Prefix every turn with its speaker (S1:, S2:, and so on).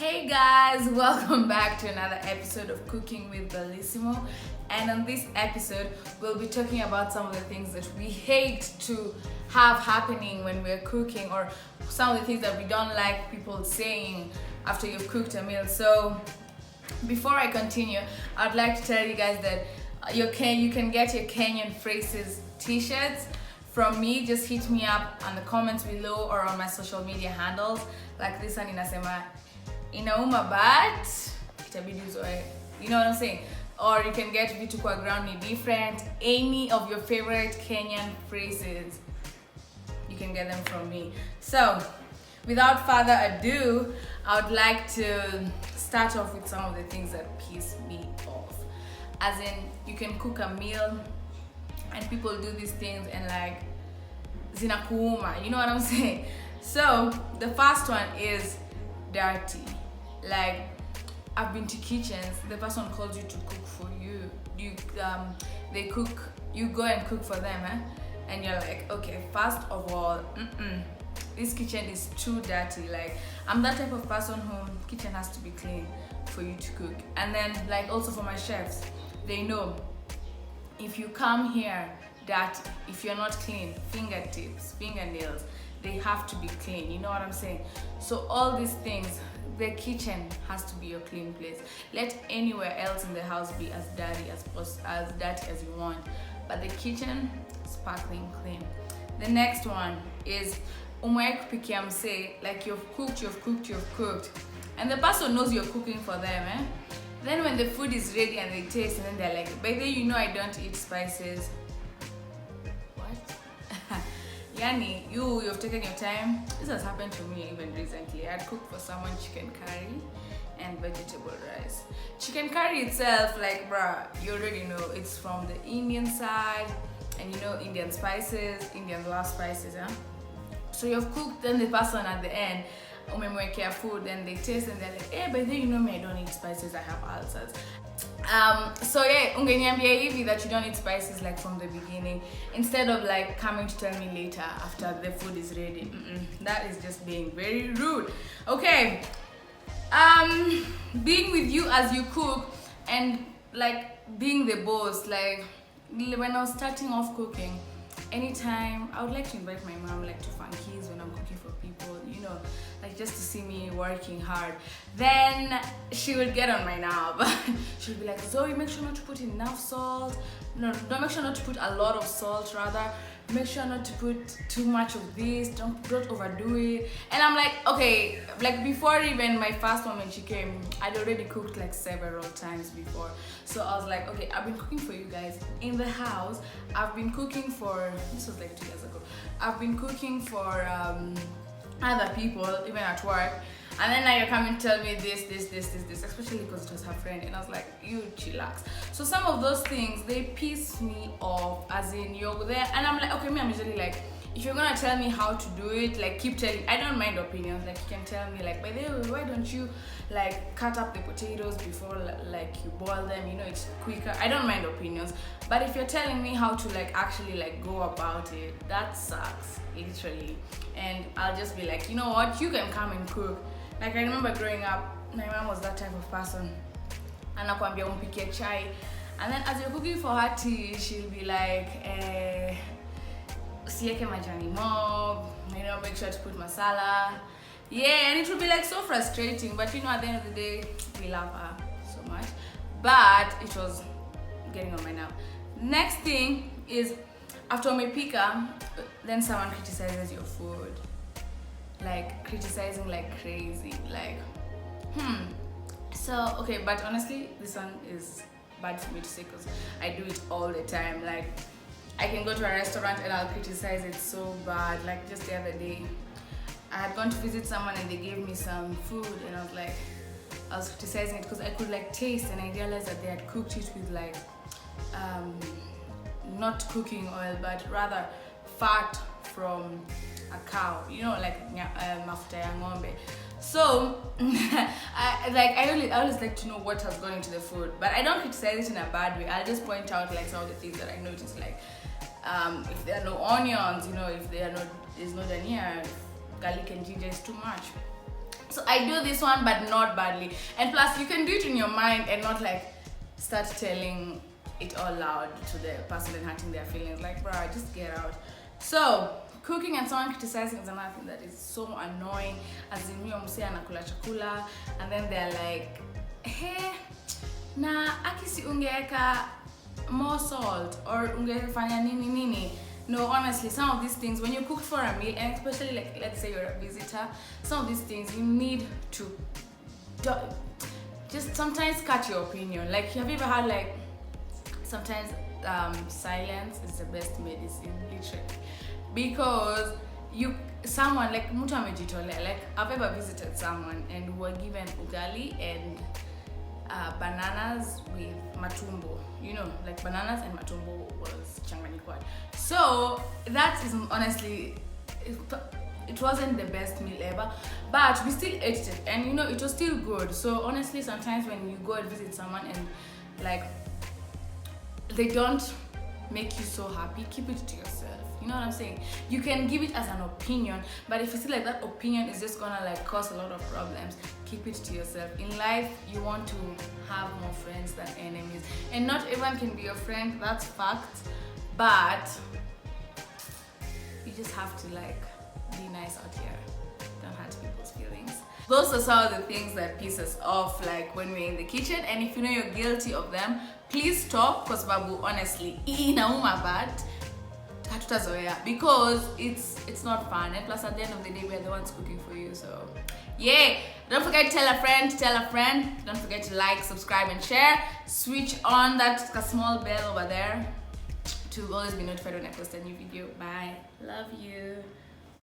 S1: Hey guys, welcome back to another episode of Cooking with Bellissimo. And on this episode, we'll be talking about some of the things that we hate to have happening when we're cooking, or some of the things that we don't like people saying after you've cooked a meal. So before I continue, I'd like to tell you guys that you can get your Kenyan phrases t-shirts from me. Just hit me up on the comments below or on my social media handles. Like this one inasema inauma but itabidi uzoe. You know what I'm saying? Or you can get vitu kwa ground ni different. Any of your favorite Kenyan phrases, you can get them from me. So without further ado, I would like to start off with some of the things that piss me off. As in, you can cook a meal and people do these things and like zinakuuma, you know what I'm saying? So the first one is dirty. Like, I've been to kitchens, the person calls you to cook for you. They cook, you go and cook for them, and you're like, okay, first of all, this kitchen is too dirty. Like, I'm that type of person who kitchen has to be clean for you to cook. And then like also for my chefs, they know if you come here dirty, if you're not clean, fingertips, fingernails, they have to be clean. You know what I'm saying? So all these things, the kitchen has to be your clean place. Let anywhere else in the house be as dirty as you want, but the kitchen, sparkling clean. The next one is umewai kupikia msee, like you've cooked, and the person knows you're cooking for them, Then when the food is ready and they taste, and then they're like, by the way, you know I don't eat spices. Yani, you've taken your time. This has happened to me even recently. I had cooked for someone chicken curry and vegetable rice. Chicken curry itself, like, bruh, you already know it's from the Indian side, and you know Indian spices, Indians love spices, So you've cooked, then the person at the end, umemwekea food, and they taste and they're like, hey, by the way, you know me, I don't eat spices, I have ulcers. So yeah, ungeniambia hivi that you don't eat spices like from the beginning, instead of like coming to tell me later after the food is ready. That is just being very rude. Okay, being with you as you cook and like being the boss. Like when I was starting off cooking, anytime I would like to invite my mom like to funkies when I'm cooking for people, you know, like just to see me working hard. Then she would get on my nerve. She would be like, Zoe, make sure not to put enough salt. No, don't make sure not to put a lot of salt, rather. Make sure not to put too much of this, don't overdo it. And I'm like, okay, like before even my first one when she came, I'd already cooked like several times before. So I was like, okay, I've been cooking for you guys in the house. I've been cooking for, this was like 2 years ago. I've been cooking for other people, even at work. And then now you're coming to tell me this, especially because it was her friend. And I was like, you chillax. So some of those things, they piss me off, as in you're there. And I'm like, okay, I'm usually like, if you're gonna tell me how to do it, like keep telling, I don't mind opinions. Like you can tell me like, by the way, why don't you like cut up the potatoes before like you boil them, you know, it's quicker. I don't mind opinions. But if you're telling me how to like actually like go about it, that sucks, literally. And I'll just be like, you know what, you can come and cook. Like I remember growing up, my mom was that type of person. Anakuambia umpikie chai. And then as you're cooking for her tea, she'll be like, usiweke majani mob, you know, make sure to put masala. Yeah, and it would be like so frustrating. But you know, at the end of the day, we love her so much. But it was getting on my nerve. Next thing is, after umepika, then someone criticizes your food. Like criticizing like crazy. Like, So, okay, but honestly, this one is bad for me to say because I do it all the time. Like, I can go to a restaurant and I'll criticize it so bad. Like just the other day, I had gone to visit someone and they gave me some food and I was like, I was criticizing it because I could like taste, and I realized that they had cooked it with like, not cooking oil, but rather fat from a cow, you know, like mafuta ya ng'ombe. So I always like to know what has gone into the food, but I don't criticize it in a bad way. I'll just point out like some of the things that I noticed, like if there are no onions, you know, if there's no dhania, garlic and ginger is too much. So I do this one, but not badly. And plus, you can do it in your mind and not like start telling it all loud to the person and hurting their feelings. Like, bro, just get out. So cooking and someone criticizing is another thing that is so annoying. As in, you mse anakula chakula, and then they're like, hey, na akisi ungeweka more salt or ungefanya nini nini. No, honestly, some of these things, when you cook for a meal, and especially like, let's say you're a visitor, some of these things you need to just sometimes cut your opinion. Like, have you ever had like, sometimes silence is the best medicine, literally, because someone like mtu amejitolea. Like, I've ever visited someone and we were given ugali and bananas with matumbo, you know, like bananas and matumbo was changanyikwa. So that is honestly, it wasn't the best meal ever, but we still ate it, and you know, it was still good. So honestly, sometimes when you go and visit someone and like they don't make you so happy, keep it to yourself. You know what I'm saying? You can give it as an opinion, but if you feel like that opinion is just gonna like cause a lot of problems, keep it to yourself. In life, you want to have more friends than enemies, and not everyone can be your friend, that's fact, but you just have to like be nice out here. Don't hurt people's feelings. Those are some of the things that piss us off, like when we're in the kitchen, and if you know you're guilty of them, please stop, because babu, honestly, inauma bad, because it's not fun, and plus at the end of the day, we're the ones cooking for you. So yeah, don't forget to tell a friend, don't forget to like, subscribe and share. Switch on that small bell over there to always be notified when I post a new video. Bye, love you.